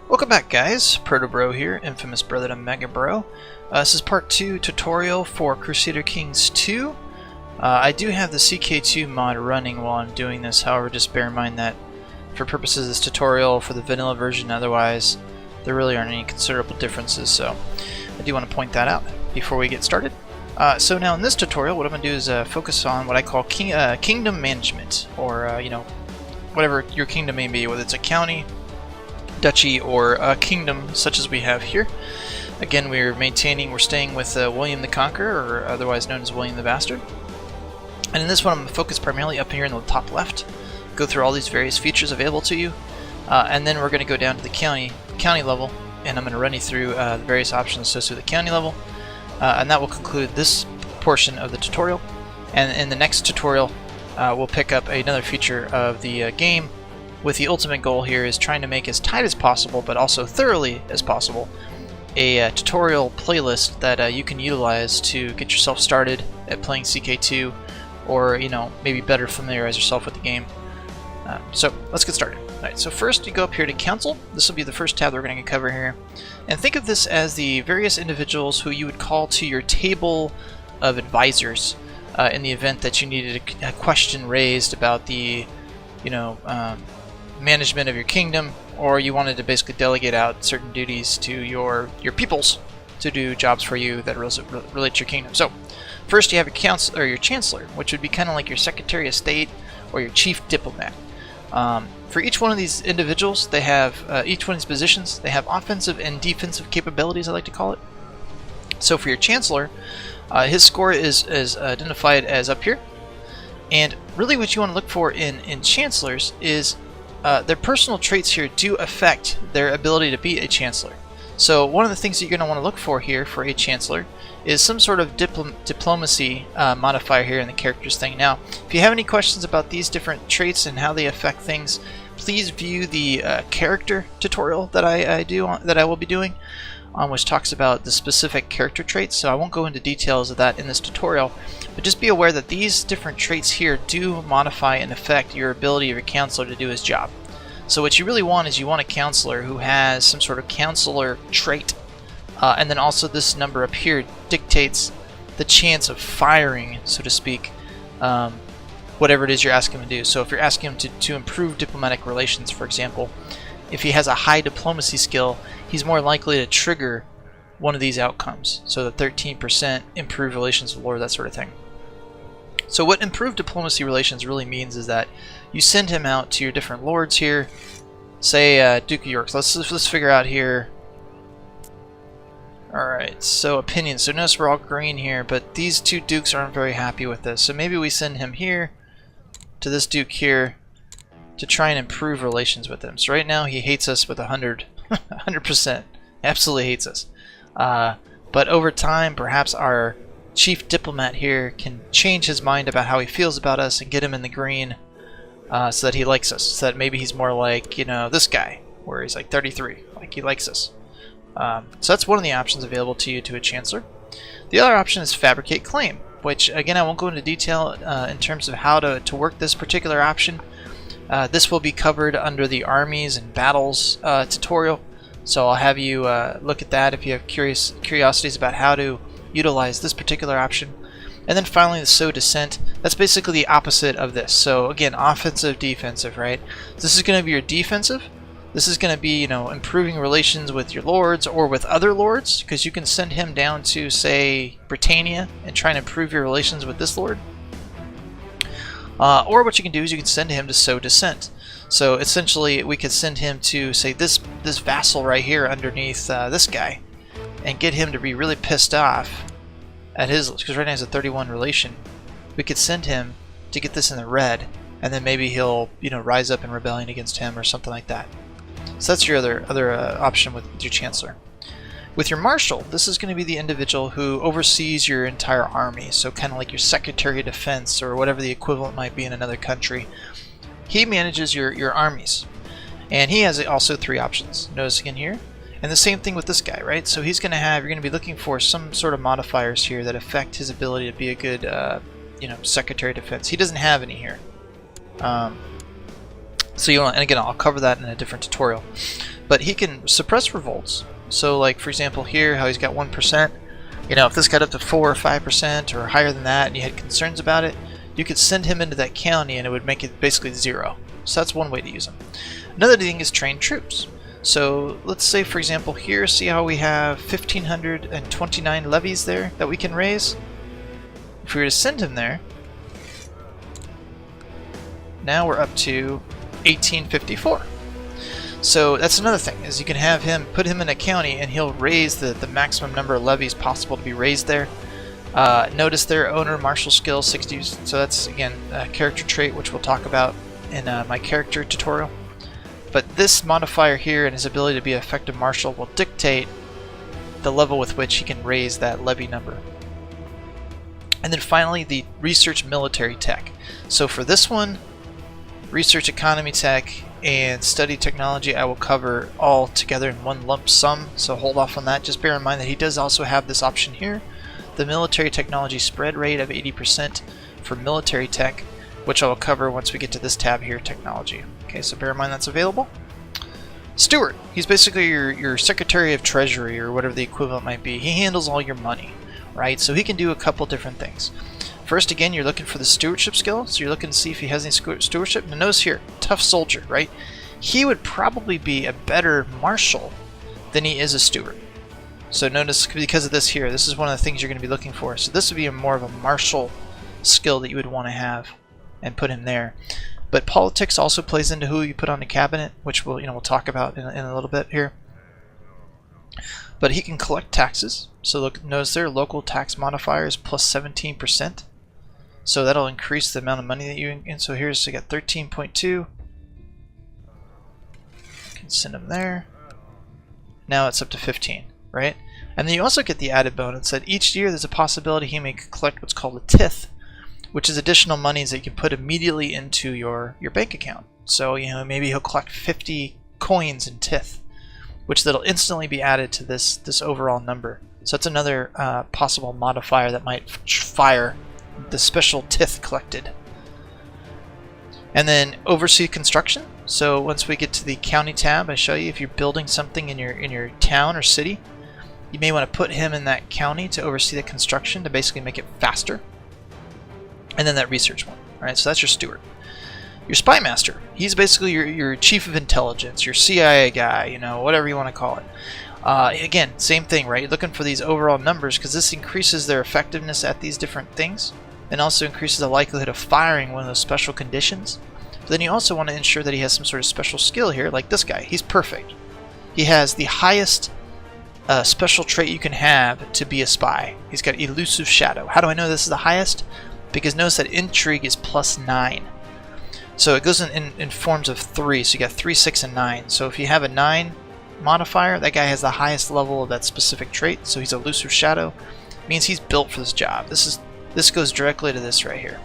Welcome back, guys. Protobro here, infamous brother to Mega Bro. This is part 2 tutorial for Crusader Kings 2. I do have the CK2 mod running while I'm doing this, however just bear in mind that for purposes of this tutorial, for the vanilla version otherwise, there really aren't any considerable differences, so I do want to point that out before we get started. So now in this tutorial, what I'm going to do is focus on what I call kingdom management, or you know, whatever your kingdom may be, whether it's a county, duchy, or a kingdom such as we have here. Again, we're staying with William the Conqueror, or otherwise known as William the Bastard. And in this one, I'm going to focus primarily up here in the top left, go through all these various features available to you, and then we're going to go down to the county level, and I'm going to run you through the various options associated with the county level, and that will conclude this portion of the tutorial. And in the next tutorial, we'll pick up another feature of the game, with the ultimate goal here is trying to make as tight as possible, but also thoroughly as possible, a tutorial playlist that you can utilize to get yourself started at playing CK2, or you know, maybe better familiarize yourself with the game. So let's get started. Alright, so first you go up here to Council. This will be the first tab that we're going to cover here. And think of this as the various individuals who you would call to your table of advisors in the event that you needed a question raised about the, you know, management of your kingdom, or you wanted to basically delegate out certain duties to your peoples to do jobs for you that relate to your kingdom. So first you have your council, or your chancellor, which would be kind of like your secretary of state or your chief diplomat. For each one of these individuals, they have each one of these positions, they have offensive and defensive capabilities, I like to call it. So for your chancellor, his score is identified as up here, and really what you want to look for in chancellors is their personal traits here do affect their ability to be a chancellor. So one of the things that you're going to want to look for here for a chancellor is some sort of diplomacy modifier here in the characters thing. Now, if you have any questions about these different traits and how they affect things, please view the character tutorial that I will be doing, which talks about the specific character traits. So I won't go into details of that in this tutorial, but just be aware that these different traits here do modify and affect your ability of your counselor to do his job. So what you really want is you want a counselor who has some sort of counselor trait, and then also this number up here dictates the chance of firing, so to speak, whatever it is you're asking him to do. So if you're asking him to improve diplomatic relations, for example, if he has a high diplomacy skill, he's more likely to trigger one of these outcomes. So the 13% improved relations with Lord, that sort of thing. So what improved diplomacy relations really means is that you send him out to your different lords here, say Duke of York. So let's figure out here. Alright, so opinions. So notice we're all green here, but these two dukes aren't very happy with this. So maybe we send him here to this duke here to try and improve relations with him. So right now he hates us with 100%. Absolutely hates us. But over time, perhaps our chief diplomat here can change his mind about how he feels about us and get him in the green, so that he likes us. So that maybe he's more like, you know, this guy, where he's like 33, like he likes us. So that's one of the options available to you to a chancellor. The other option is fabricate claim, which again I won't go into detail in terms of how to work this particular option. This will be covered under the armies and battles tutorial, so I'll have you look at that if you have curiosities about how to utilize this particular option. And then finally the sow dissent. That's basically the opposite of this. So again, offensive, defensive, right? This is going to be your defensive. This is going to be, you know, improving relations with your lords or with other lords, because you can send him down to, say, Britannia and try and improve your relations with this lord. Or what you can do is you can send him to sow dissent. So essentially we could send him to, say, this vassal right here underneath this guy, and get him to be really pissed off at his, because right now he's a 31 relation. We could send him to get this in the red, and then maybe he'll, you know, rise up in rebellion against him or something like that. So that's your other option with your chancellor. With your marshal, this is going to be the individual who oversees your entire army, so kind of like your secretary of defense or whatever the equivalent might be in another country. He manages your armies, and he has also 3 options. Notice again here. And the same thing with this guy, right? So he's going to have, you're going to be looking for some sort of modifiers here that affect his ability to be a good, you know, secretary of defense. He doesn't have any here. So you want, and again, I'll cover that in a different tutorial. but he can suppress revolts. So like for example here, how he's got 1%, you know, if this got up to 4 or 5% or higher than that and you had concerns about it, you could send him into that county and it would make it basically 0. So that's one way to use him. Another thing is train troops. So let's say for example here, see how we have 1,529 levies there that we can raise? If we were to send him there, now we're up to 1854. So that's another thing, is you can have him, put him in a county and he'll raise the maximum number of levies possible to be raised there. Notice their owner martial skill 60, so that's again a character trait which we'll talk about in my character tutorial. But this modifier here and his ability to be an effective marshal will dictate the level with which he can raise that levy number. And then finally the research military tech. So for this one, research economy tech and study technology I will cover all together in one lump sum, so hold off on that. Just bear in mind that he does also have this option here, the military technology spread rate of 80% for military tech, which I will cover once we get to this tab here, technology. Okay, so bear in mind that's available. Steward, he's basically your Secretary of Treasury or whatever the equivalent might be. He handles all your money, right? So he can do a couple different things. First, again, you're looking for the stewardship skill, so you're looking to see if he has any stewardship. Now notice here, tough soldier, right? He would probably be a better marshal than he is a steward. So notice, because of this here, this is one of the things you're going to be looking for. So this would be more of a martial skill that you would want to have and put him there. But politics also plays into who you put on the cabinet, which we'll talk about in a little bit here. But he can collect taxes. So look, notice there, local tax modifier is plus 17%. So that'll increase the amount of money that you can. So here's, so you got 13.2. Can send him there. Now it's up to 15, right? And then you also get the added bonus that each year there's a possibility he may collect what's called a tithe, which is additional monies that you can put immediately into your bank account. So maybe he'll collect 50 coins in tithe, which that'll instantly be added to this overall number. So that's another possible modifier that might fire the special tithe collected. And then oversee construction. So once we get to the county tab, I show you if you're building something in your town or city, you may want to put him in that county to oversee the construction to basically make it faster. And then that research one, right? So that's your steward. Your spy master, he's basically your chief of intelligence, your CIA guy, whatever you want to call it. Again, same thing, right? You're looking for these overall numbers because this increases their effectiveness at these different things and also increases the likelihood of firing one of those special conditions. But then you also want to ensure that he has some sort of special skill here, like this guy. He's perfect. He has the highest special trait you can have to be a spy. He's got elusive shadow. How do I know this is the highest? Because notice that intrigue is plus 9. So it goes in forms of 3. So you got 3, 6, and 9. So if you have a 9 modifier, that guy has the highest level of that specific trait. So he's elusive shadow. It means he's built for this job. This goes directly to this right here.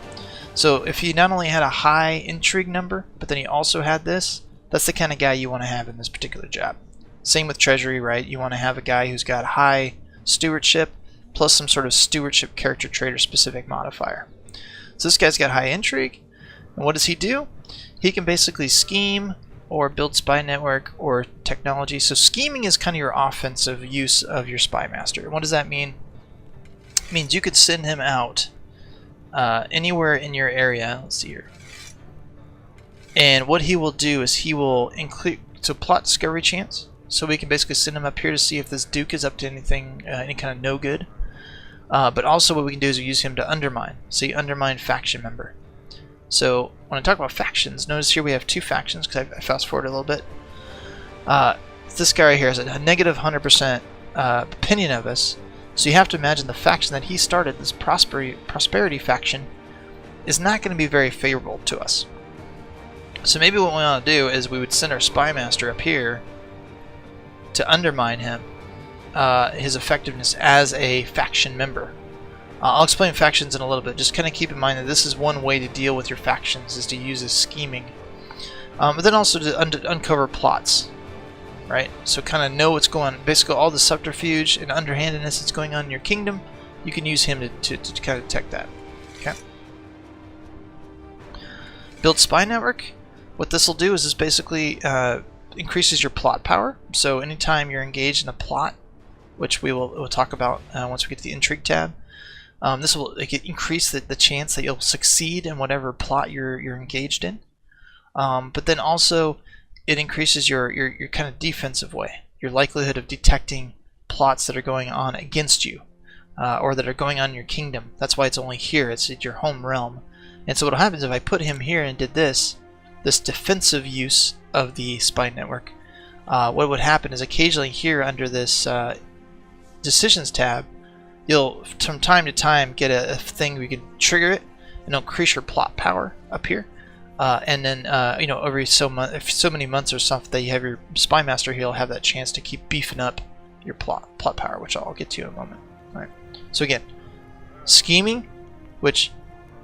So if he not only had a high intrigue number, but then he also had this, that's the kind of guy you want to have in this particular job. Same with treasury, right? You want to have a guy who's got high stewardship plus some sort of stewardship character trait or specific modifier. So this guy's got high intrigue, and what does he do? He can basically scheme or build spy network or technology. So scheming is kind of your offensive use of your spy master. And what does that mean? It means you could send him out anywhere in your area. Let's see here. And what he will do is he will include plot discovery chance. So we can basically send him up here to see if this Duke is up to anything, any kind of no good. But also what we can do is use him to undermine. So you undermine faction member. So when I talk about factions, notice here we have 2 factions because I fast forward a little bit. This guy right here has a negative 100% opinion of us. So you have to imagine the faction that he started, this prosperity faction, is not going to be very favorable to us. So maybe what we want to do is we would send our spy master up here to undermine him, his effectiveness as a faction member. I'll explain factions in a little bit. Just kind of keep in mind that this is one way to deal with your factions, is to use this scheming. But then also to uncover plots, right? So kind of know what's going on. Basically all the subterfuge and underhandedness that's going on in your kingdom, you can use him to kind of detect that. Okay. Build spy network. What this will do is basically increases your plot power. So anytime you're engaged in a plot, which we'll talk about once we get to the intrigue tab, this will increase the chance that you'll succeed in whatever plot you're engaged in. But then also it increases your kind of defensive way, your likelihood of detecting plots that are going on against you, or that are going on in your kingdom. That's why it's only here. It's your home realm. And so what happens if I put him here and did this defensive use of the spy network, what would happen is occasionally here under this decisions tab, you'll from time to time get a thing where you can trigger it and it'll increase your plot power up here. And then you know, every so many months or something that you have your spy master, he'll have that chance to keep beefing up your plot power, which I'll get to in a moment. All right. So again, scheming, which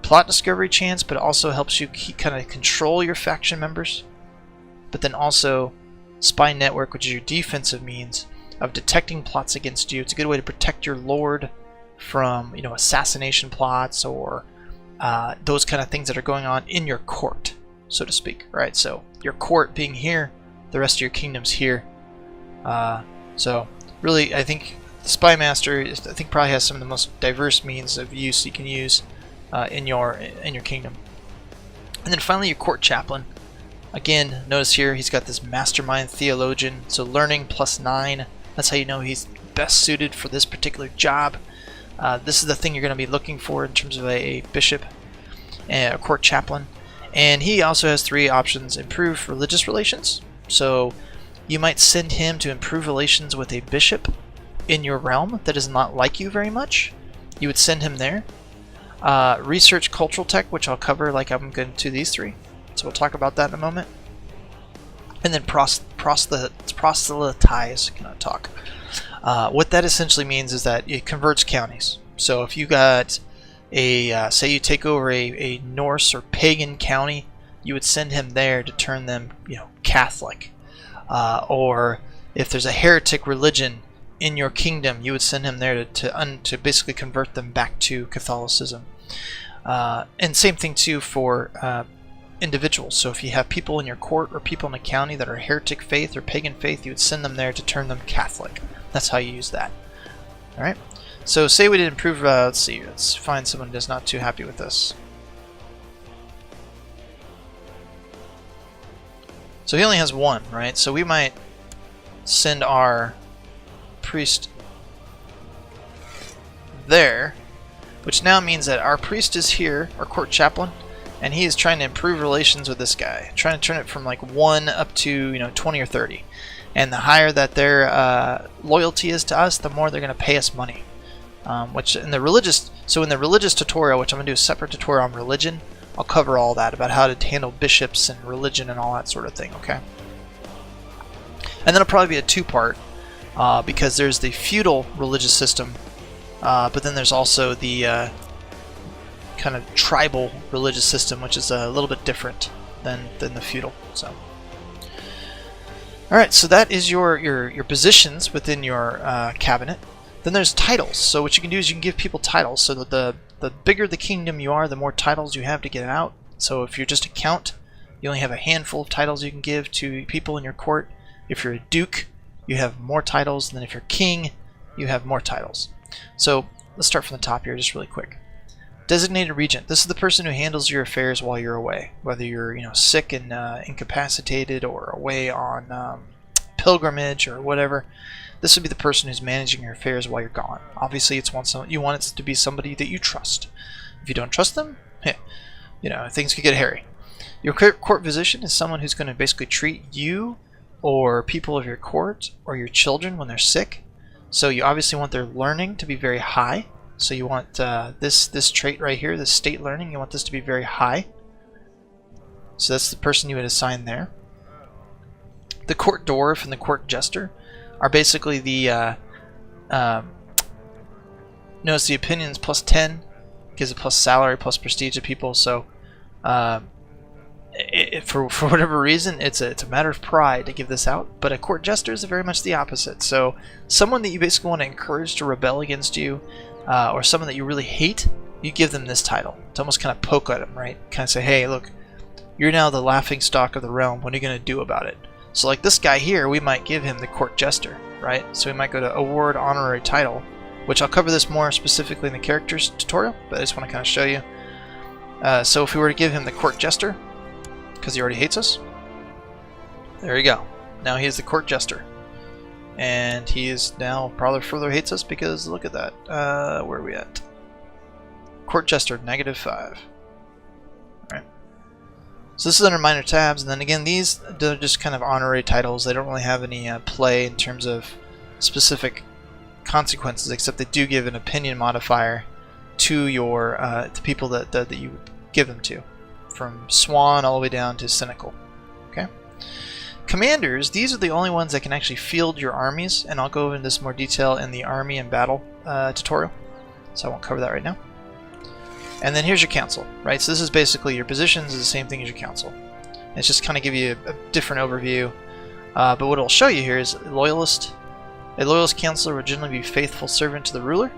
plot discovery chance, but it also helps you kind of control your faction members. But then also spy network, which is your defensive means of detecting plots against you. It's a good way to protect your lord from, you know, assassination plots or those kind of things that are going on in your court, so to speak, right? So your court being here, the rest of your kingdom's here. So really, I think the spy master probably has some of the most diverse means of use you can use in your kingdom. And then finally, your court chaplain. Again, notice here he's got this mastermind theologian. So learning +9. That's how you know he's best suited for this particular job. This is the thing you're going to be looking for in terms of a bishop and a court chaplain. And he also has 3 options: improve religious relations. So you might send him to improve relations with a bishop in your realm that does not like you very much. You would send him there. Research cultural tech, which I'll cover like I'm going to these 3. So we'll talk about that in a moment. And then proselytize. Cannot talk. What that essentially means is that it converts counties. So if you got a, say you take over a Norse or pagan county, you would send him there to turn them, you know, Catholic. Or if there's a heretic religion in your kingdom, you would send him there to basically convert them back to Catholicism. And same thing too for individuals. So if you have people in your court or people in a county that are heretic faith or pagan faith, you would send them there to turn them Catholic. That's how you use that. Alright, so say we did improve, let's see, let's find someone that's not too happy with this. So he only has 1, right? So we might send our priest there, which now means that our priest is here, our court chaplain, and he is trying to improve relations with this guy, trying to turn it from like 1 up to, you know, 20 or 30. And the higher that their loyalty is to us, the more they're going to pay us money. Which in the religious tutorial, which I'm going to do a separate tutorial on religion, I'll cover all that about how to handle bishops and religion and all that sort of thing. Okay. And then it'll probably be a 2-part because there's the feudal religious system, but then there's also the kind of tribal religious system, which is a little bit different than the feudal. So. Alright, so that is your positions within your cabinet. Then there's titles. So what you can do is you can give people titles. So that the bigger the kingdom you are, the more titles you have to get out. So if you're just a count, you only have a handful of titles you can give to people in your court. If you're a duke, you have more titles. And then if you're king, you have more titles. So let's start from the top here just really quick. Designated regent. This is the person who handles your affairs while you're away, whether you're, you know, sick and incapacitated or away on pilgrimage or whatever. This would be the person who's managing your affairs while you're gone. Obviously, you want it to be somebody that you trust. If you don't trust them, you know, things could get hairy. Your court physician is someone who's going to basically treat you or people of your court or your children when they're sick. So you obviously want their learning to be very high. So you want this trait right here, this state learning, you want this to be very high. So that's the person you would assign there. The court dwarf and the court jester are basically the notice the opinions +10 gives a plus salary plus prestige to people. So for whatever reason, it's a matter of pride to give this out. But a court jester is very much the opposite. So someone that you basically want to encourage to rebel against you, or someone that you really hate, you give them this title. To almost kind of poke at them, right? Kind of say, hey, look, you're now the laughing stock of the realm. What are you going to do about it? So like this guy here, we might give him the court jester, right? So we might go to award honorary title, which I'll cover this more specifically in the characters tutorial, but I just want to kind of show you. So if we were to give him the court jester, because he already hates us, there you go. Now he is the court jester. And he is now probably further hates us because look at that. Where are we at? Court jester, -5. Alright. So this is under minor tabs, and then again, these are just kind of honorary titles. They don't really have any play in terms of specific consequences, except they do give an opinion modifier to your to people that you would give them to, from Swan all the way down to Cynical. Okay. Commanders, these are the only ones that can actually field your armies, and I'll go into this more detail in the army and battle tutorial, so I won't cover that right now. And then here's your council, right? So this is basically your positions is the same thing as your council. It's just kind of give you a different overview, but what it'll show you here is loyalist. A loyalist counselor would generally be faithful servant to the ruler,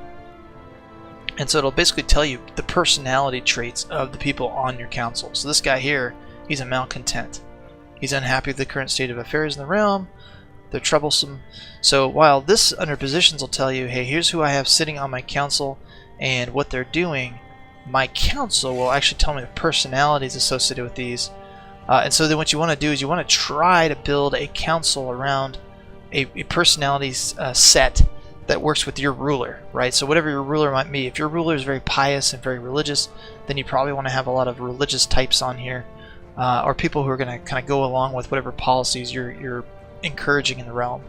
and so it'll basically tell you the personality traits of the people on your council. So this guy here, he's a malcontent. He's unhappy with the current state of affairs in the realm. They're troublesome. So while this under positions will tell you, hey, here's who I have sitting on my council and what they're doing, my council will actually tell me the personalities associated with these. And so then what you want to do is you want to try to build a council around a personality set that works with your ruler, right? So whatever your ruler might be. If your ruler is very pious and very religious, then you probably want to have a lot of religious types on here. Or people who are going to kind of go along with whatever policies you're encouraging in the realm,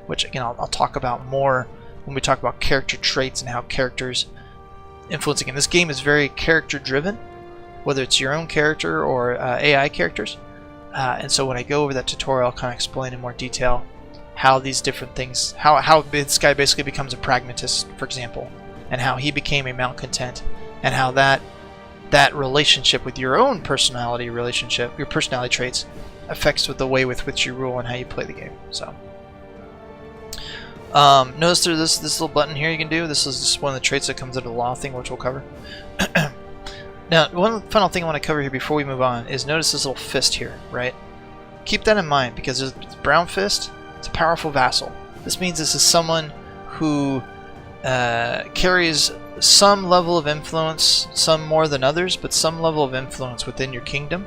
which again I'll talk about more when we talk about character traits and how characters influencing. And this game is very character driven, whether it's your own character or AI characters. And so when I go over that tutorial, I'll kind of explain in more detail how these different things, how this guy basically becomes a pragmatist, for example, and how he became a malcontent, and how that relationship with your own personality relationship, your personality traits, affects with the way with which you rule and how you play the game. So notice there's this little button here you can do. This is just one of the traits that comes under the law thing, which we'll cover. Now, one final thing I want to cover here before we move on is notice this little fist here, right? Keep that in mind, because this brown fist, it's a powerful vassal. This means this is someone who carries some level of influence, some more than others, but some level of influence within your kingdom,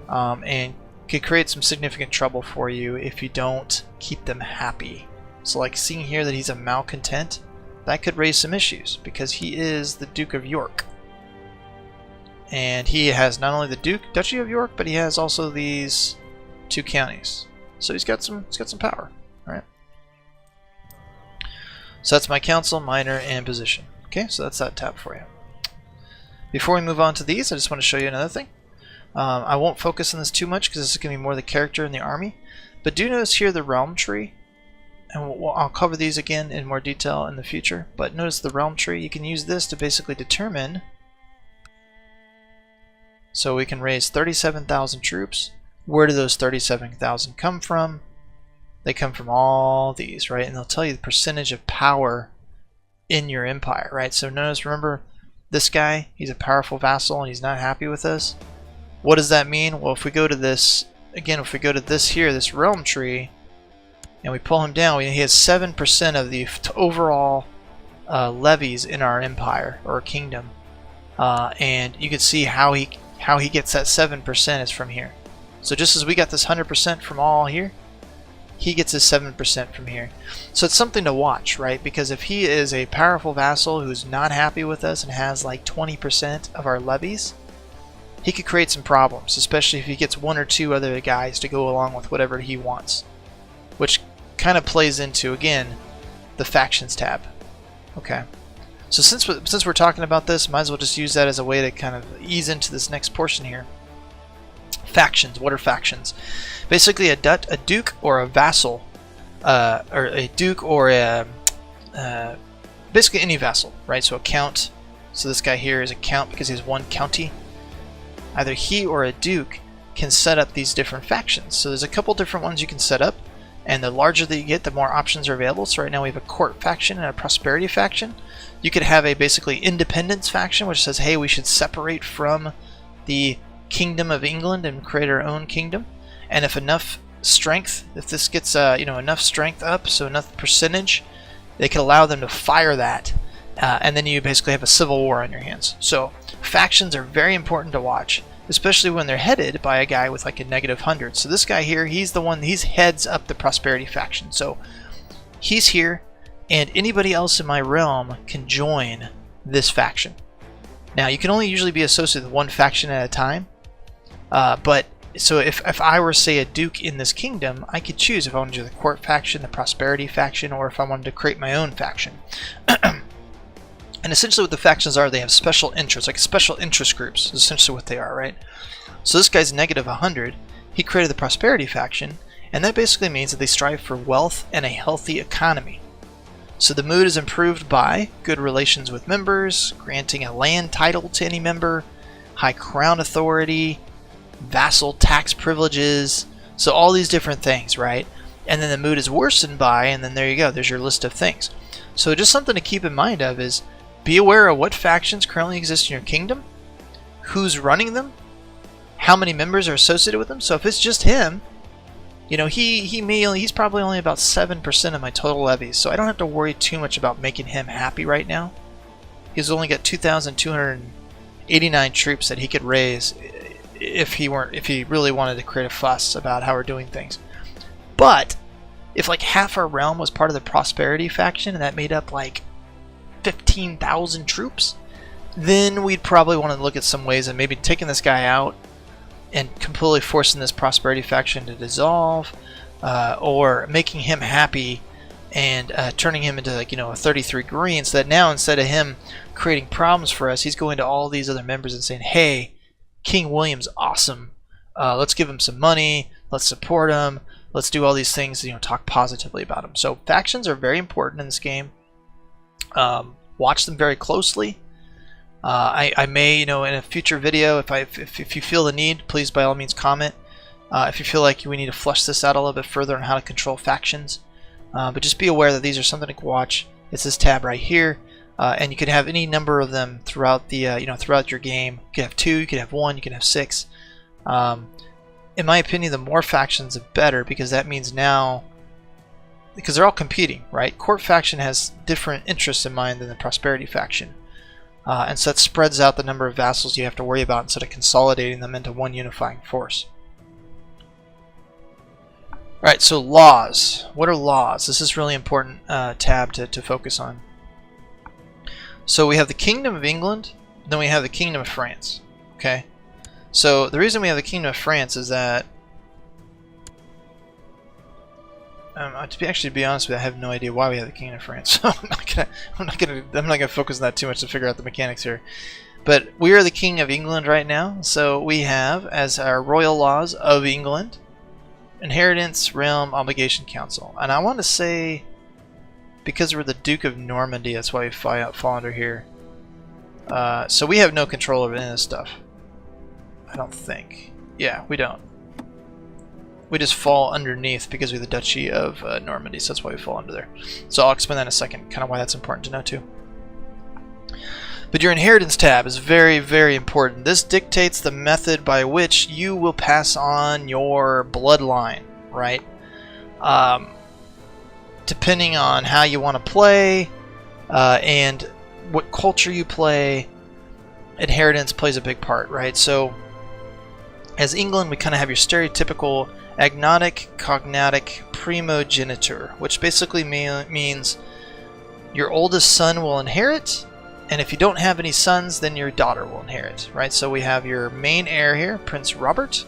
and could create some significant trouble for you if you don't keep them happy. So like seeing here that he's a malcontent, that could raise some issues, because he is the Duke of York. And he has not only the Duchy of York, but he has also these 2 counties. So he's got some power. All right. So that's my council, minor, and position. Okay, so that's that tab for you. Before we move on to these, I just want to show you another thing. I won't focus on this too much because this is going to be more the character and the army. But do notice here the realm tree. And I'll cover these again in more detail in the future. But notice the realm tree. You can use this to basically determine. So we can raise 37,000 troops. Where do those 37,000 come from? They come from all these, right? And they'll tell you the percentage of power in your empire, right? So notice, remember, this guy, he's a powerful vassal and he's not happy with us. What does that mean? Well, if we go to this, again, if we go to this here, this realm tree, and we pull him down, he has 7% of the overall levies in our empire or kingdom. And you can see how he gets that 7% is from here. So just as we got this 100% from all here, he gets his 7% from here. So it's something to watch, right? Because if he is a powerful vassal who's not happy with us and has like 20% of our levies, he could create some problems, especially if he gets 1 or 2 other guys to go along with whatever he wants, which kind of plays into, again, the factions tab. Okay. So since we're talking about this, might as well just use that as a way to kind of ease into this next portion here. Factions. What are factions? Basically, a duke or a vassal, or a duke or a basically any vassal, right? So a count. So this guy here is a count because he has 1 county. Either he or a duke can set up these different factions. So there's a couple different ones you can set up, and the larger that you get, the more options are available. So right now we have a court faction and a prosperity faction. You could have a basically independence faction, which says, hey, we should separate from the Kingdom of England and create our own kingdom. And if enough strength, if this gets you know, enough strength up, so enough percentage, they can allow them to fire that, and then you basically have a civil war on your hands. So factions are very important to watch, especially when they're headed by a guy with like a -100. So this guy here, he's the one, he's heads up the prosperity faction. So he's here, and anybody else in my realm can join this faction. Now you can only usually be associated with one faction at a time, but so if I were, say, a duke in this kingdom, I could choose if I wanted to do the court faction, the prosperity faction, or if I wanted to create my own faction. And essentially what the factions are, they have special interests, like special interest groups is essentially what they are, right? So this guy's -100, he created the prosperity faction, and that basically means that they strive for wealth and a healthy economy. So the mood is improved by good relations with members, granting a land title to any member, high crown authority, vassal tax privileges, so all these different things, right? And then the mood is worsened by, and then there you go, there's your list of things. So just something to keep in mind of is, be aware of what factions currently exist in your kingdom, who's running them, how many members are associated with them. So if it's just him, you know, he's probably only about 7% of my total levies, so I don't have to worry too much about making him happy right now. He's only got 2,289 troops that he could raise if he really wanted to create a fuss about how we're doing things. But if like half our realm was part of the prosperity faction and that made up like 15,000 troops, then we'd probably want to look at some ways of maybe taking this guy out and completely forcing this prosperity faction to dissolve, or making him happy and turning him into, like, you know, a 33 green, so that now instead of him creating problems for us, he's going to all these other members and saying, hey, King William's awesome, let's give him some money, let's support him, let's do all these things, you know, talk positively about him. So factions are very important in this game. Watch them very closely. I may, you know, in a future video, if you feel the need, please by all means comment. If you feel like we need to flush this out a little bit further on how to control factions, but just be aware that these are something to watch. It's this tab right here, and you could have any number of them throughout the you know, throughout your game. You could have 2, you could have 1, you could have 6. In my opinion, the more factions, the better, because that means now, because they're all competing, right? Court faction has different interests in mind than the prosperity faction. And so that spreads out the number of vassals you have to worry about instead of consolidating them into one unifying force. Alright, so laws. What are laws? This is really important tab to focus on. So we have the Kingdom of England, then we have the Kingdom of France. Okay? So the reason we have the Kingdom of France is that, to be honest with you, I have no idea why we have the Kingdom of France. So I'm not gonna focus on that too much to figure out the mechanics here. But we are the King of England right now, so we have as our royal laws of England, inheritance, realm, obligation, council. And I want to say, because we're the Duke of Normandy, that's why we fall under here. So we have no control over any of this stuff. I don't think. Yeah, we don't. We just fall underneath because we're the Duchy of Normandy, so that's why we fall under there. So I'll explain that in a second, kind of why that's important to know too. But your inheritance tab is very, very important. This dictates the method by which you will pass on your bloodline, right? Depending on how you want to play and what culture you play, inheritance plays a big part, right? So as England, we kind of have your stereotypical agnatic, cognatic primogeniture, which basically means your oldest son will inherit, and if you don't have any sons, then your daughter will inherit, right? So we have your main heir here, Prince Robert.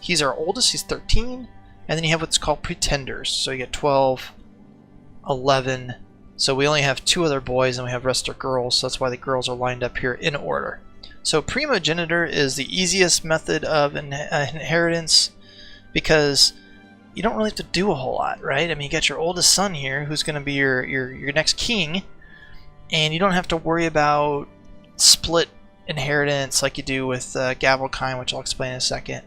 He's our oldest, he's 13, and then you have what's called pretenders. So you get 12, 11, so we only have 2 other boys and we have the rest are girls, so that's why the girls are lined up here in order. So primogeniture is the easiest method of inheritance because you don't really have to do a whole lot, right? I mean, you got your oldest son here who's going to be your next king, and you don't have to worry about split inheritance like you do with Gavelkind, which I'll explain in a second,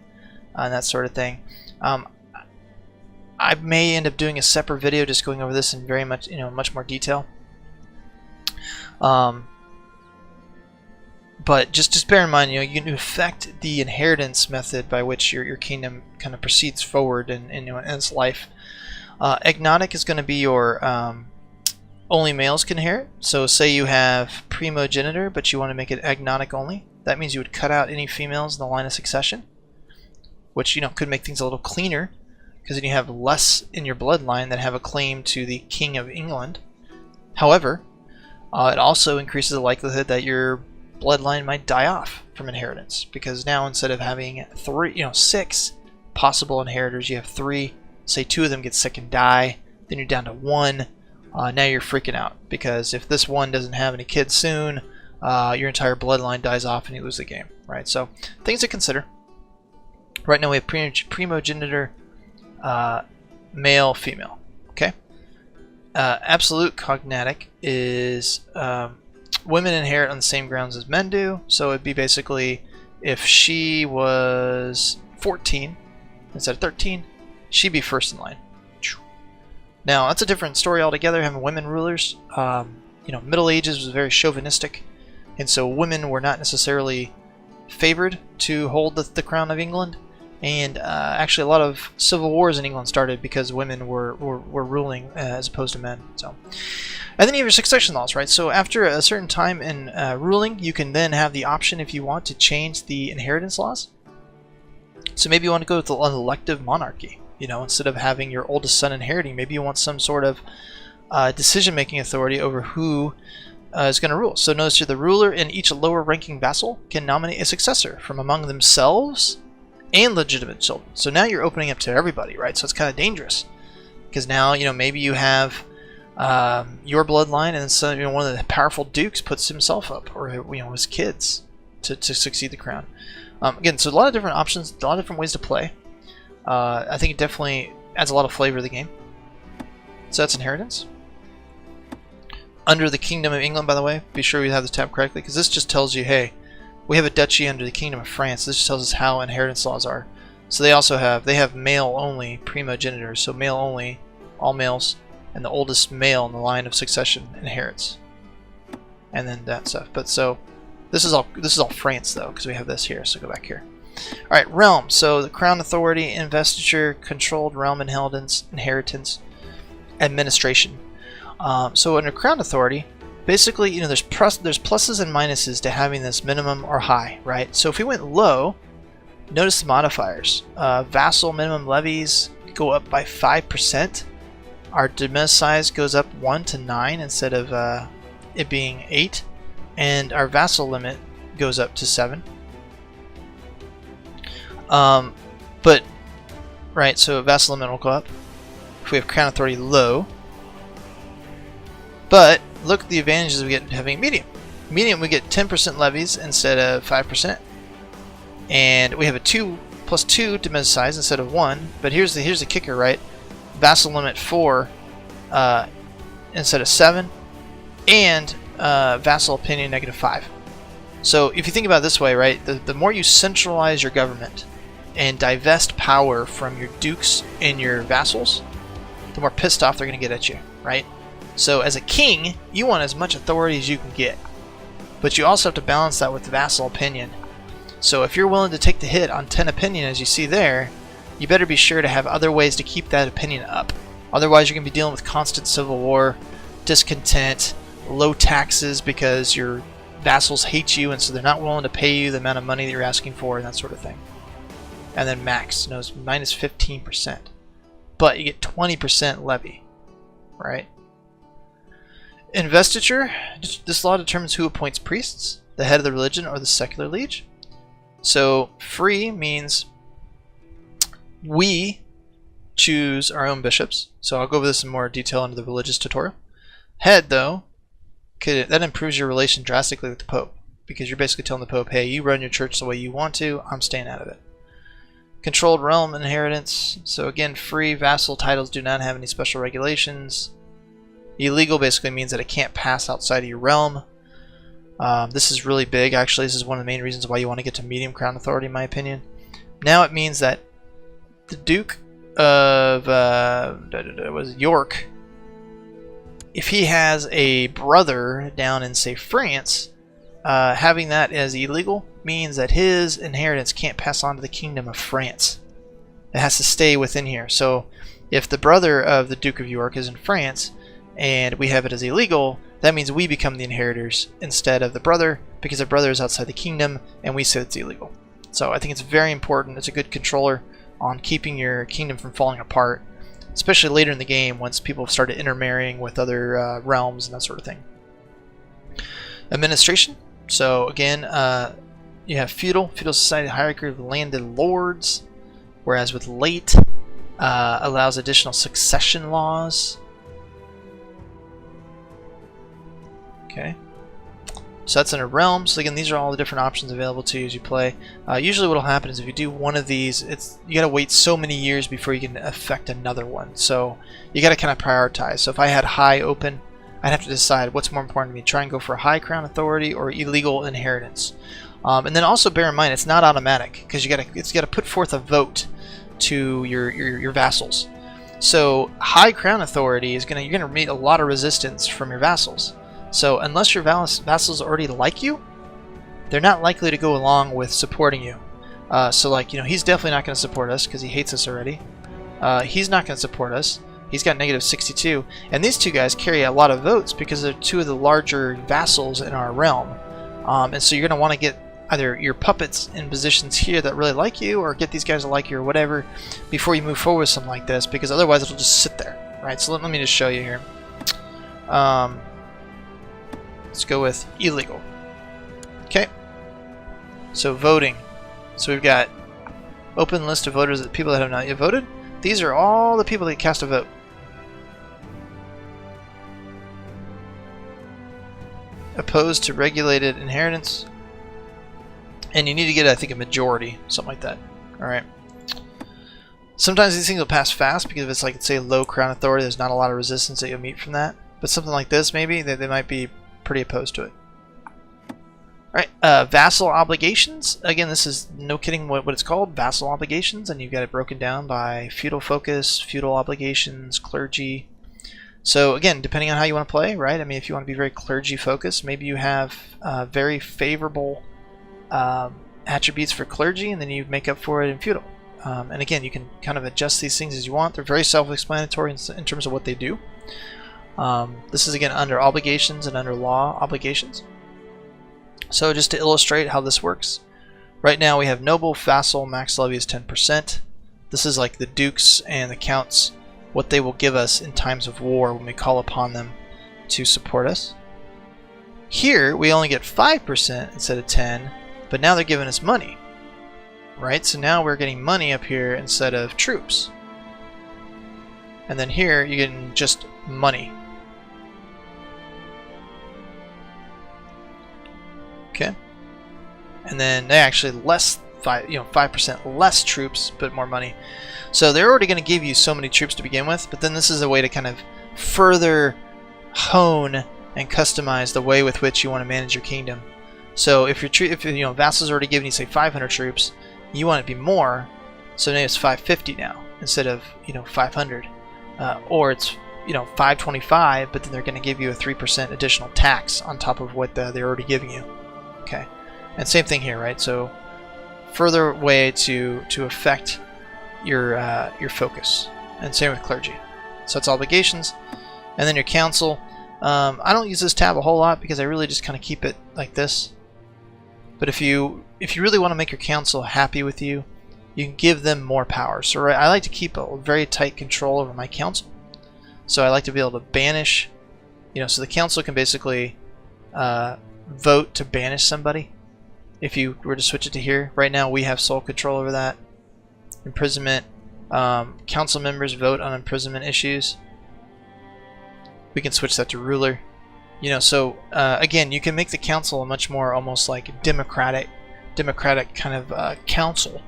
and that sort of thing. I may end up doing a separate video just going over this in very much, much more detail. But just bear in mind, you know, you can affect the inheritance method by which your kingdom kind of proceeds forward in its life. Agnostic is going to be your only males can inherit. So say you have primogenitor, but you want to make it agnostic only. That means you would cut out any females in the line of succession, which, you know, could make things a little cleaner, because then you have less in your bloodline that have a claim to the King of England. However, it also increases the likelihood that your bloodline might die off from inheritance, because now instead of having 6 possible inheritors, you have 3. Say 2 of them get sick and die, then you're down to 1. Now you're freaking out, because if this one doesn't have any kids soon, your entire bloodline dies off and you lose the game, right? So things to consider. Right now we have primogenitor, male, female. Okay. Absolute cognatic is women inherit on the same grounds as men do. So it'd be basically if she was 14 instead of 13, she'd be first in line. Now that's a different story altogether. Having women rulers, you know, Middle Ages was very chauvinistic, and so women were not necessarily favored to hold the crown of England. And actually, a lot of civil wars in England started because women were ruling as opposed to men. So, and then you have your succession laws, right? So after a certain time in ruling, you can then have the option, if you want, to change the inheritance laws. So maybe you want to go with an elective monarchy. You know, instead of having your oldest son inheriting, maybe you want some sort of decision-making authority over who is going to rule. So notice here, the ruler and each lower-ranking vassal can nominate a successor from among themselves and legitimate children. So now you're opening up to everybody, right? So it's kind of dangerous, because now, you know, maybe you have your bloodline, and then some, you know, one of the powerful dukes puts himself up, or, you know, his kids to succeed the crown. Again, so a lot of different options, a lot of different ways to play. I think it definitely adds a lot of flavor to the game. So that's inheritance. Under the Kingdom of England, by the way, be sure you have this tab correctly, because this just tells you, hey, we have a duchy under the Kingdom of France. This just tells us how inheritance laws are. So they also have male only primogenitors, so male only, all males, and the oldest male in the line of succession inherits, and then that stuff. But so this is all France though, because we have this here. So go back here. All right, realm. So the crown authority, investiture, controlled realm inheritance, administration. So under crown authority, basically, you know, there's pluses and minuses to having this minimum or high, right? So if we went low, notice the modifiers. Vassal minimum levies go up by 5%. Our diminished size goes up 1 to 9 instead of it being 8, and our vassal limit goes up to 7. But right, so vassal limit will go up if we have crown authority low. But look at the advantages we get having medium. Medium, we get 10% levies instead of 5%, and we have a 2 plus 2 diminished size instead of 1. But here's the kicker, right? Vassal limit 4 instead of 7, and vassal opinion -5. So if you think about it this way, right, the more you centralize your government and divest power from your dukes and your vassals, the more pissed off they're going to get at you, right? So as a king, you want as much authority as you can get, but you also have to balance that with vassal opinion. So if you're willing to take the hit on 10 opinion, as you see there, you better be sure to have other ways to keep that opinion up. Otherwise, you're going to be dealing with constant civil war, discontent, low taxes because your vassals hate you, and so they're not willing to pay you the amount of money that you're asking for, and that sort of thing. And then max, knows minus 15%. But you get 20% levy, right? Investiture, this law determines who appoints priests, the head of the religion, or the secular liege. So free means we choose our own bishops. So I'll go over this in more detail under the religious tutorial. Head, though, that improves your relation drastically with the Pope, because you're basically telling the Pope, hey, you run your church the way you want to, I'm staying out of it. Controlled realm inheritance. So again, free vassal titles do not have any special regulations. Illegal basically means that it can't pass outside of your realm. This is really big, actually. This is one of the main reasons why you want to get to medium crown authority, in my opinion. Now it means that the Duke of York, if he has a brother down in, say, France, having that as illegal means that his inheritance can't pass on to the Kingdom of France. It has to stay within here. So if the brother of the Duke of York is in France and we have it as illegal, that means we become the inheritors instead of the brother, because the brother is outside the kingdom and we say it's illegal. So I think it's very important. It's a good controller on keeping your kingdom from falling apart, especially later in the game once people have started intermarrying with other realms and that sort of thing. Administration. So again, you have feudal society hierarchy of landed lords, whereas with late allows additional succession laws. Okay, so that's under realms. So again, these are all the different options available to you as you play. Usually what will happen is if you do one of these, you gotta wait so many years before you can affect another one. So you gotta kind of prioritize. So if I had high open, I'd have to decide what's more important to me, try and go for high crown authority or illegal inheritance. And then also bear in mind it's not automatic, because it's gotta put forth a vote to your vassals. So high crown authority is you're gonna meet a lot of resistance from your vassals. So unless your vassals already like you, they're not likely to go along with supporting you. So like, he's definitely not going to support us because he hates us already. He's not going to support us. He's got negative 62. And these two guys carry a lot of votes because they're two of the larger vassals in our realm. And so you're going to want to get either your puppets in positions here that really like you, or get these guys to like you or whatever before you move forward with something like this, because otherwise it'll just sit there. Right? So let me just show you here. Let's go with illegal. Okay. So voting. So we've got open list of voters, that people that have not yet voted. These are all the people that cast a vote. Opposed to regulated inheritance. And you need to get, I think, a majority, something like that. Alright. Sometimes these things will pass fast because if it's like, say, low crown authority, there's not a lot of resistance that you'll meet from that. But something like this, maybe, they might be pretty opposed to it. Alright, vassal obligations. Again, this is, no kidding, what it's called, vassal obligations, and you've got it broken down by feudal focus, feudal obligations, clergy. So again, depending on how you want to play, right? I mean, if you want to be very clergy focused, maybe you have very favorable attributes for clergy, and then you make up for it in feudal. And again, you can kind of adjust these things as you want. They're very self-explanatory in terms of what they do. This is again under obligations and under law obligations. So just to illustrate how this works, right now we have noble, vassal, max levy is 10%. This is like the dukes and the counts, what they will give us in times of war when we call upon them to support us. Here we only get 5% instead of 10, but now they're giving us money, right? So now we're getting money up here instead of troops. And then here you're getting just money. Okay, and then they actually less 5% less troops, but more money. So they're already going to give you so many troops to begin with, but then this is a way to kind of further hone and customize the way with which you want to manage your kingdom. So if your vassals already giving you say 500 troops, you want it to be more. So now it's 550 now instead of 500, or it's 525, but then they're going to give you a 3% additional tax on top of what they're already giving you. Okay, and same thing here, right? So further way to affect your focus, and same with clergy. So it's obligations, and then your council. I don't use this tab a whole lot because I really just kind of keep it like this. But if you really want to make your council happy with you, you can give them more power. So right, I like to keep a very tight control over my council. So I like to be able to banish, so the council can basically vote to banish somebody. If you were to switch it to here, right now we have sole control over that. Imprisonment, council members vote on imprisonment issues. We can switch that to ruler. So again, you can make the council a much more almost like democratic kind of council,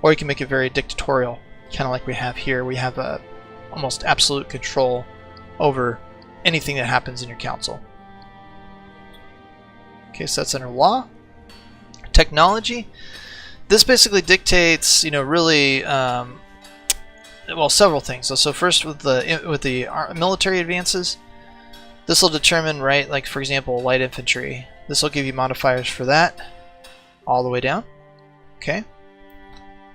or you can make it very dictatorial, kind of like we have here. We have almost absolute control over anything that happens in your council. Okay, so that's under law. Technology. This basically dictates, really, well, several things. So first, with the military advances, this will determine, right? Like for example, light infantry. This will give you modifiers for that all the way down. Okay.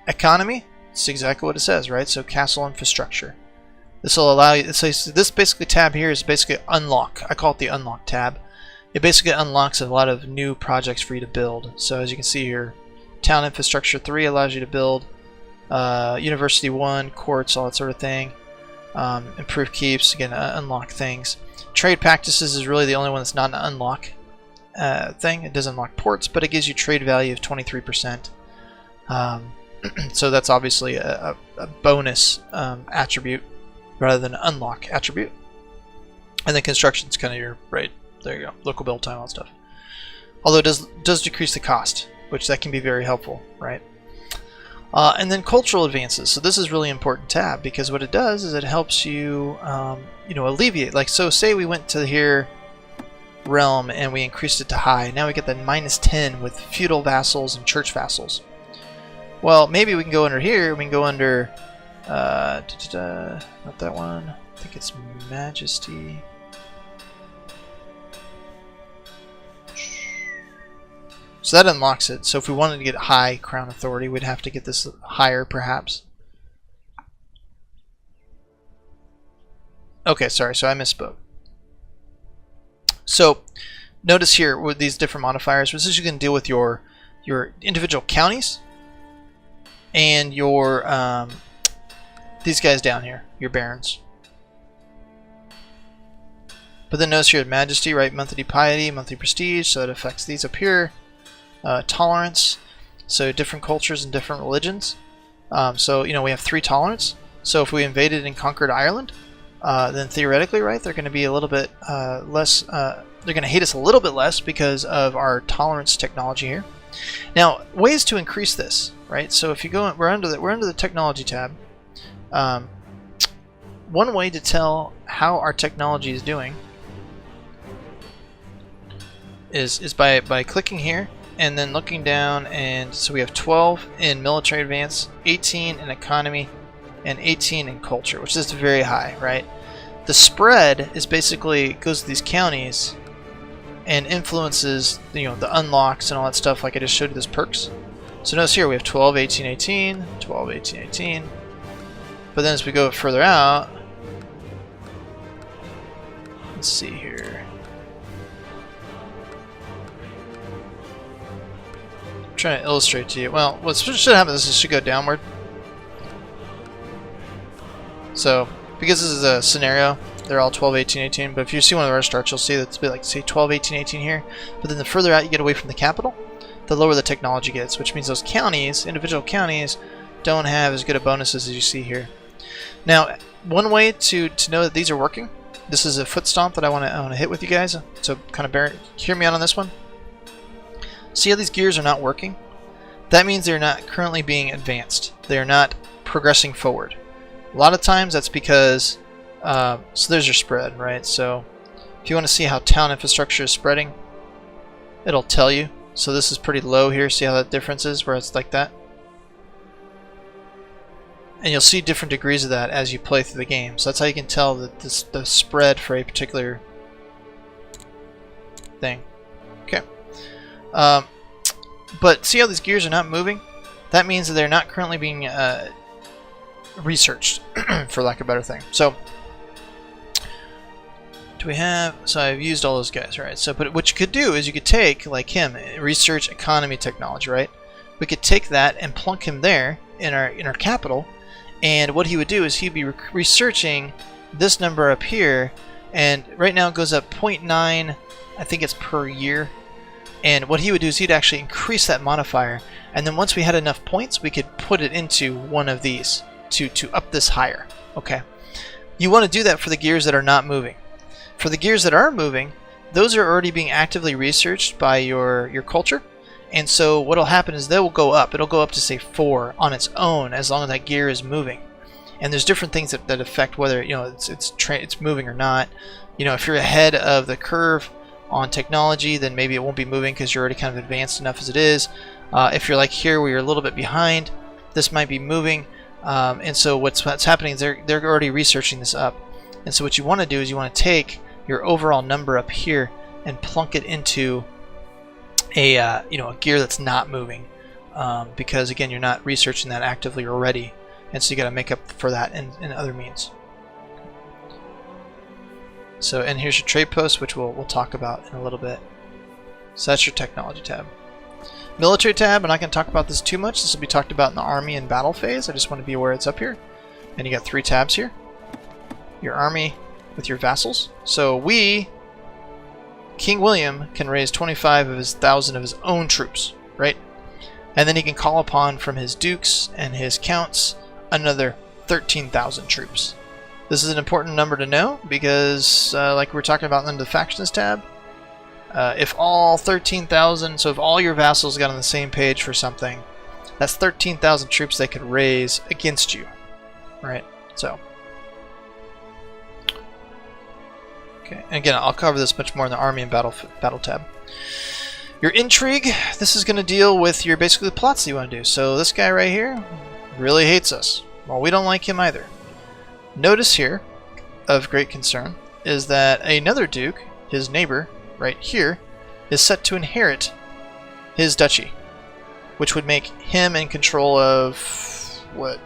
Economy, it's exactly what it says, right? So castle infrastructure. This will allow you, so this basically tab here is basically unlock. I call it the unlock tab. It basically unlocks a lot of new projects for you to build. So as you can see here, town infrastructure 3 allows you to build university 1, courts, all that sort of thing. Improve keeps, again, unlock things. Trade practices is really the only one that's not an unlock thing. It does unlock ports, but it gives you trade value of 23%. So that's obviously a bonus attribute rather than an unlock attribute. And then construction's kind of your, right, there you go, local build time, all that stuff. Although it does decrease the cost, which that can be very helpful, right? And then cultural advances. So this is really important tab, because what it does is it helps you, you know, alleviate. Like, so say we went to here, realm, and we increased it to high. Now we get the -10 with feudal vassals and church vassals. Well, maybe we can go under here. We can go under, not that one. I think it's majesty. So that unlocks it. So if we wanted to get high crown authority, we'd have to get this higher, perhaps. Okay, sorry, so I misspoke. So notice here with these different modifiers, this is you can deal with your individual counties and your these guys down here, your barons. But then notice here majesty, right? Monthly piety, monthly prestige, so it affects these up here. Tolerance, so different cultures and different religions. So you know we have 3 tolerance. So if we invaded and conquered Ireland, then theoretically, right, they're going to be a little bit less. They're going to hate us a little bit less because of our tolerance technology here. Now, ways to increase this, right? So if you go, we're under the technology tab. One way to tell how our technology is doing is by clicking here and then looking down, and so we have 12 in military advance, 18 in economy, and 18 in culture, which is very high, right? The spread is basically goes to these counties and influences, you know, the unlocks and all that stuff, like I just showed you those perks. So notice here we have 12, 18, 18, 12, 18, 18. But then as we go further out, let's see here. I'm trying to illustrate to you. Well, what should happen is this should go downward. So, because this is a scenario, they're all 12, 18, 18, but if you see one of the rest starts, you'll see that it's a bit like, say, 12, 18, 18 here. But then the further out you get away from the capital, the lower the technology gets, which means those counties, individual counties, don't have as good of bonuses as you see here. Now, one way to know that these are working, this is a foot stomp that I want to hit with you guys, so kind of hear me out on this one. See how these gears are not working? That means they're not currently being advanced. They're not progressing forward. A lot of times that's because, so there's your spread, right? So if you want to see how town infrastructure is spreading, it'll tell you. So this is pretty low here. See how that difference is where it's like that? And you'll see different degrees of that as you play through the game. So that's how you can tell that the spread for a particular thing. Okay. But see how these gears are not moving? That means that they're not currently being researched, for lack of a better thing. So, do we have? So I've used all those guys, right? So, but what you could do is you could take, like him, research economy technology, right? We could take that and plunk him there in our capital, and what he would do is he'd be researching this number up here, and right now it goes up 0.9, I think it's per year. And what he would do is he'd actually increase that modifier, and then once we had enough points, we could put it into one of these to up this higher. Okay, you want to do that for the gears that are not moving. For the gears that are moving, those are already being actively researched by your culture, and so what will happen is they will go up. It'll go up to say 4 on its own as long as that gear is moving. And there's different things that affect whether it's moving or not. You know, if you're ahead of the curve on technology, then maybe it won't be moving because you're already kind of advanced enough as it is. If you're like here where you're a little bit behind, this might be moving. And so what's happening is they're already researching this up. And so what you want to do is you want to take your overall number up here and plunk it into a you know, a gear that's not moving, because again, you're not researching that actively already, and so you got to make up for that in other means. So, and here's your trade post, which we'll talk about in a little bit. So that's your technology tab. Military tab, I'm not going to talk about this too much. This will be talked about in the army and battle phase. I just want to be aware it's up here. And you got 3 tabs here. Your army with your vassals. So King William can raise 25,000 of his own troops, right? And then he can call upon from his dukes and his counts another 13,000 troops. This is an important number to know because, like we were talking about in the factions tab, if all 13,000, so if all your vassals got on the same page for something, that's 13,000 troops they could raise against you, right? So, okay, and again, I'll cover this much more in the army and battle tab. Your intrigue, this is going to deal with your basically the plots that you want to do. So this guy right here really hates us. Well, we don't like him either. Notice here, of great concern, is that another duke, his neighbor, right here, is set to inherit his duchy, which would make him in control of what?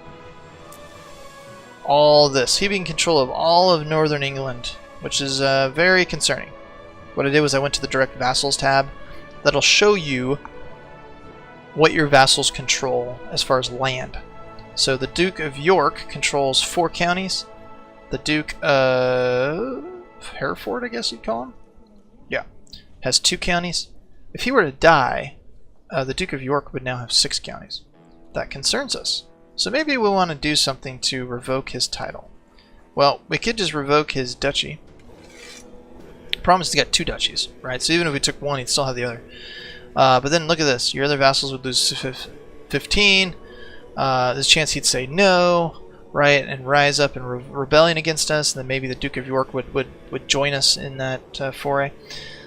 All this. He'd be in control of all of northern England, which is very concerning. What I did was I went to the direct vassals tab. That'll show you what your vassals control as far as land. So the Duke of York controls 4 counties. The Duke of Hereford, I guess you'd call him, yeah, has 2 counties. If he were to die, the Duke of York would now have 6 counties. That concerns us. So maybe we want to do something to revoke his title. Well, we could just revoke his duchy. The problem is he's got 2 duchies, right? So even if we took one, he'd still have the other. But then look at this. Your other vassals would lose 15. There's a chance he'd say no, right, and rise up in rebellion against us, and then maybe the Duke of York would join us in that foray.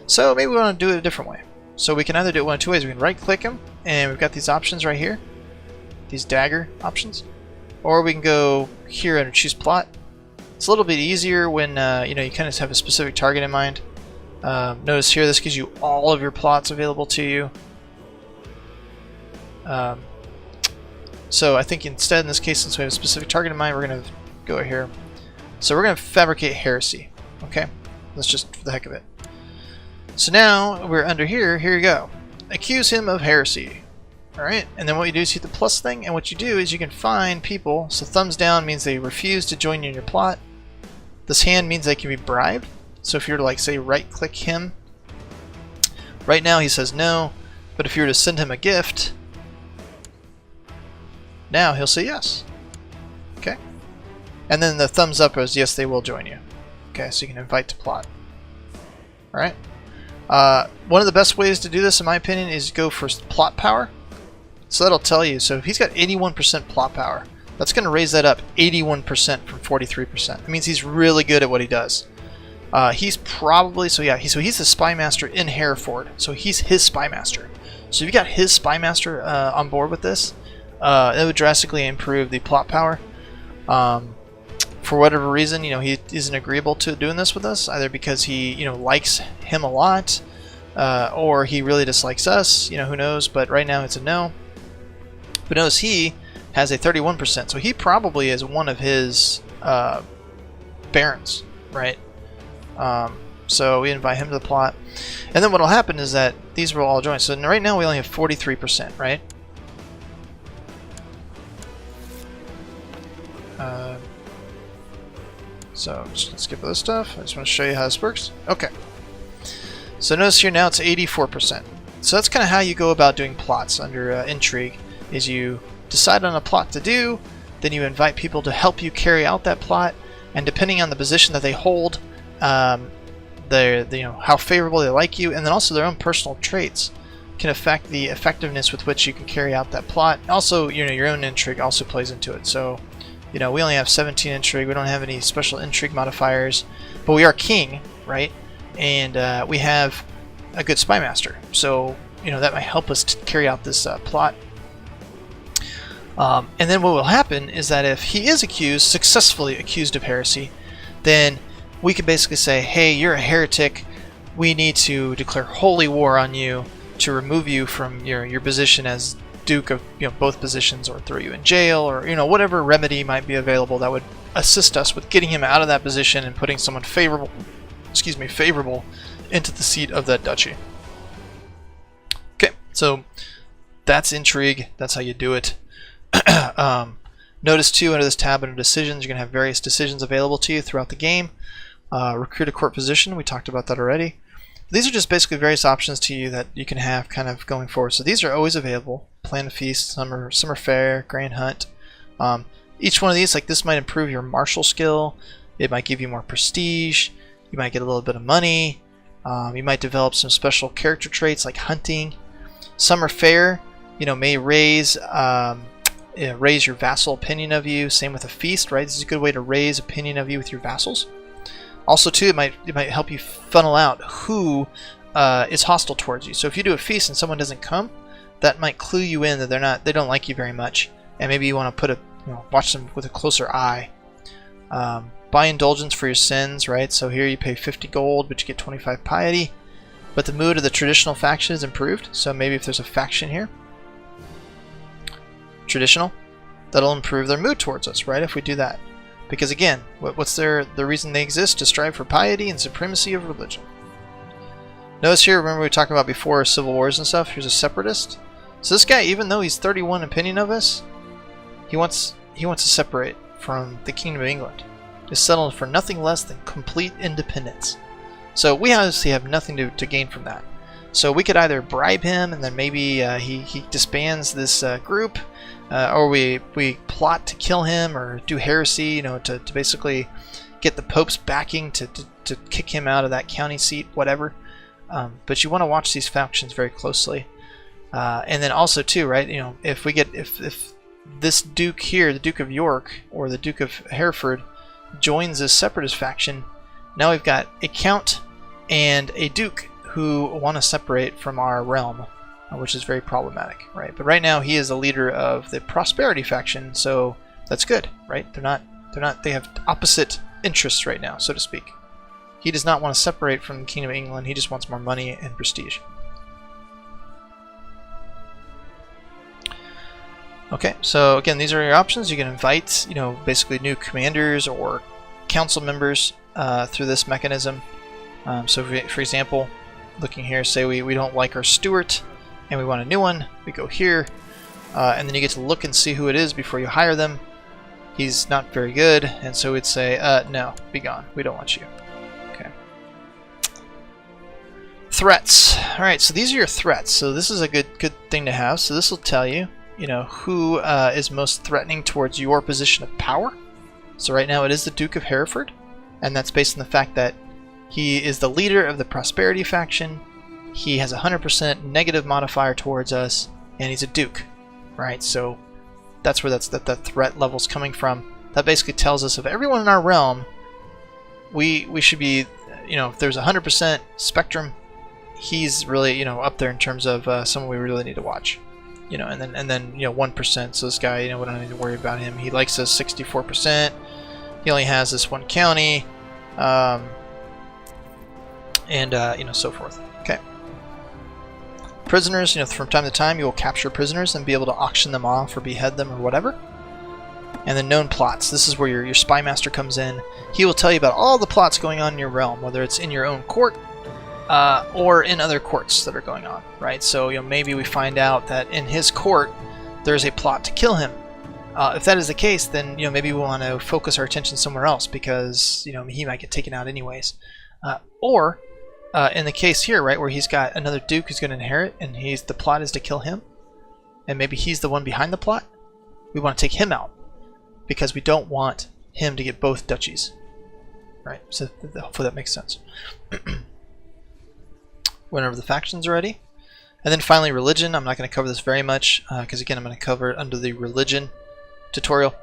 So maybe we want to do it a different way. So we can either do it one of 2 ways. We can right-click him, and we've got these options right here, these dagger options, or we can go here and choose plot. It's a little bit easier when you know, you kind of have a specific target in mind. Notice here, this gives you all of your plots available to you. So I think instead, in this case, since we have a specific target in mind, we're going to go here. So we're going to fabricate heresy. Okay, that's just for the heck of it. So now we're under here. Here you go. Accuse him of heresy. All right, and then what you do is hit the plus thing, and what you do is you can find people. So thumbs down means they refuse to join you in your plot. This hand means they can be bribed. So if you were to, like, say, right-click him, right now he says no, but if you were to send him a gift, now he'll say yes. Okay, and then the thumbs up is yes, they will join you. Okay, so you can invite to plot. All right. One of the best ways to do this, in my opinion, is go for plot power. So that'll tell you. So if he's got 81% plot power, that's going to raise that up 81% from 43%. That means he's really good at what he does. He's probably, so yeah, he's the spy master in Hereford. So he's his spy master. So if you got his spy master on board with this, it would drastically improve the plot power. For whatever reason, you know, he isn't agreeable to doing this with us, either because he, you know, likes him a lot, or he really dislikes us. You know, who knows? But right now it's a no. But notice he has a 31%, so he probably is one of his barons, right? So we invite him to the plot, and then what will happen is that these will all join. So right now we only have 43%, right? So I'm just going to skip this stuff. I just want to show you how this works. Okay. So notice here now it's 84%. So that's kind of how you go about doing plots under intrigue, is you decide on a plot to do, then you invite people to help you carry out that plot, and depending on the position that they hold, you know, how favorable they like you, and then also their own personal traits can affect the effectiveness with which you can carry out that plot. Also, you know, your own intrigue also plays into it. So, you know, we only have 17 intrigue. We don't have any special intrigue modifiers, but we are king, right? And we have a good spy master. So, you know, that might help us to carry out this plot. And then what will happen is that if he is successfully accused of heresy, then we can basically say, hey, you're a heretic. We need to declare holy war on you. to remove you from your position as Duke of both positions, or throw you in jail, or whatever remedy might be available that would assist us with getting him out of that position and putting someone favorable into the seat of that duchy. Okay, so that's intrigue. That's how you do it. Notice too, under this tab under decisions, you're going to have various decisions available to you throughout the game. Recruit a court position, we talked about that already. These are just basically various options to you that you can have kind of going forward. So these are always available. Plan a feast, summer fair, grand hunt. Each one of these, like this, might improve your martial skill. It might give you more prestige. You might get a little bit of money. You might develop some special character traits like hunting. Summer fair, may raise your vassal opinion of you. Same with a feast, right? This is a good way to raise opinion of you with your vassals. Also, too, it might help you funnel out who is hostile towards you. So if you do a feast and someone doesn't come, that might clue you in that they don't like you very much, and maybe you want to watch them with a closer eye. Buy indulgence for your sins, right? So here you pay 50 gold, but you get 25 piety. But the mood of the traditional faction is improved. So maybe if there's a faction here, traditional, that'll improve their mood towards us, right? If we do that. Because again, what's the reason they exist? To strive for piety and supremacy of religion. Notice here, remember we talked about before civil wars and stuff, here's a separatist. So this guy, even though he's 31 opinion of us, he wants to separate from the Kingdom of England. He's settled for nothing less than complete independence. So we obviously have nothing to gain from that. So we could either bribe him and then maybe he disbands this group, or we plot to kill him or do heresy, to basically get the Pope's backing to kick him out of that county seat, whatever. But you want to watch these factions very closely. And then also too, right, if this Duke here, the Duke of York or the Duke of Hereford, joins this separatist faction, now we've got a count and a duke who want to separate from our realm, which is very problematic, right? But right now he is the leader of the prosperity faction, so that's good, right? They have opposite interests right now, so to speak. He does not want to separate from the Kingdom of England. He just wants more money and prestige. Okay, so again, these are your options. You can invite, basically new commanders or council members through this mechanism. So for example, looking here, say we don't like our steward and we want a new one, we go here, and then you get to look and see who it is before you hire them. He's not very good, and so we'd say, no, be gone. We don't want you. Okay. Threats. Alright, so these are your threats. So this is a good thing to have. So this will tell you, who is most threatening towards your position of power. So right now it is the Duke of Hereford, and that's based on the fact that he is the leader of the Prosperity faction. He has a 100% negative modifier towards us, and he's a Duke, right? So that's where that threat level's coming from. That basically tells us of everyone in our realm, we should be, if there's a 100% spectrum, he's really, up there in terms of someone we really need to watch. And then 1%. So this guy, we don't need to worry about him. He likes us 64%. He only has this one county, and so forth. Okay. Prisoners, from time to time you will capture prisoners and be able to auction them off or behead them or whatever. And then known plots. This is where your spy master comes in. He will tell you about all the plots going on in your realm, whether it's in your own court or in other courts that are going on, right? So maybe we find out that in his court there's a plot to kill him. If that is the case, then maybe we want to focus our attention somewhere else because he might get taken out anyways. Or in the case here, right, where he's got another duke who's going to inherit, and the plot is to kill him, and maybe he's the one behind the plot. We want to take him out because we don't want him to get both duchies, right? So hopefully that makes sense. Went over the factions already. And then finally religion. I'm not going to cover this very much because again I'm going to cover it under the religion tutorial.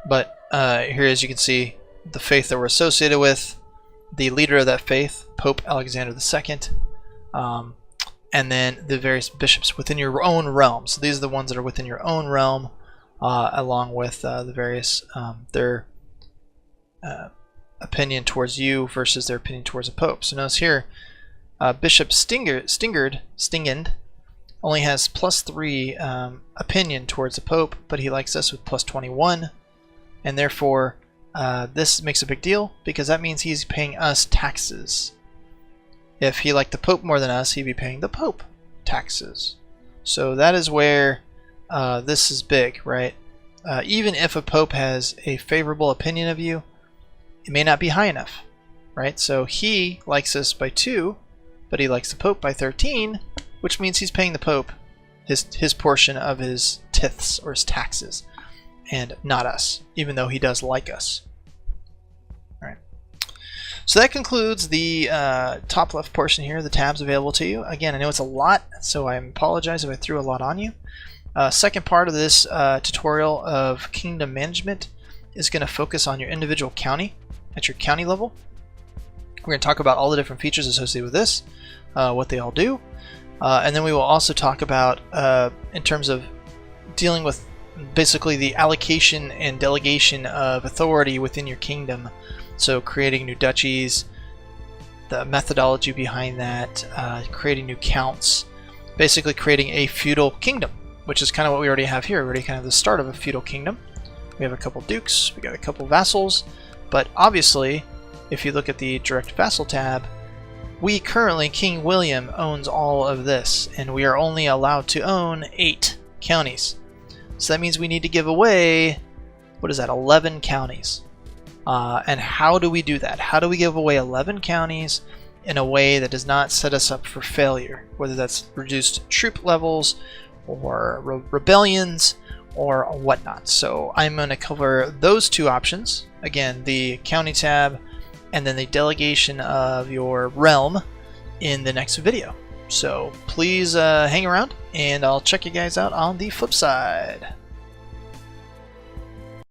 But here, as you can see, the faith that we're associated with, the leader of that faith, Pope Alexander II, and then the various bishops within your own realm. So these are the ones that are within your own realm, along with the various their opinion towards you versus their opinion towards a pope. So notice here, Bishop Stingend only has +3 opinion towards the Pope, but he likes us with +21, and therefore this makes a big deal because that means he's paying us taxes. If he liked the Pope more than us, he'd be paying the Pope taxes. So that is where this is big, right? Even if a Pope has a favorable opinion of you, it may not be high enough, right? So he likes us by 2, but he likes the Pope by 13, which means he's paying the Pope his portion of his tithes or his taxes, and not us, even though he does like us. All right. So that concludes the top left portion here, the tabs available to you. Again, I know it's a lot, so I apologize if I threw a lot on you. Second part of this tutorial of kingdom management is going to focus on your individual county at your county level. We're going to talk about all the different features associated with this, what they all do, and then we will also talk about in terms of dealing with basically the allocation and delegation of authority within your kingdom. So creating new duchies, the methodology behind that, creating new counts, basically creating a feudal kingdom, which is kind of what we already have here. We already kind of the start of a feudal kingdom. We have a couple dukes, we got a couple vassals, but obviously if you look at the direct vassal tab, we currently, King William owns all of this, and we are only allowed to own 8 counties. So that means we need to give away, what is that, 11 counties. And how do we do that? How do we give away 11 counties in a way that does not set us up for failure? Whether that's reduced troop levels or rebellions or whatnot. So I'm going to cover those 2 options. Again, the county tab and then the delegation of your realm in the next video. So please hang around, and I'll check you guys out on the flip side.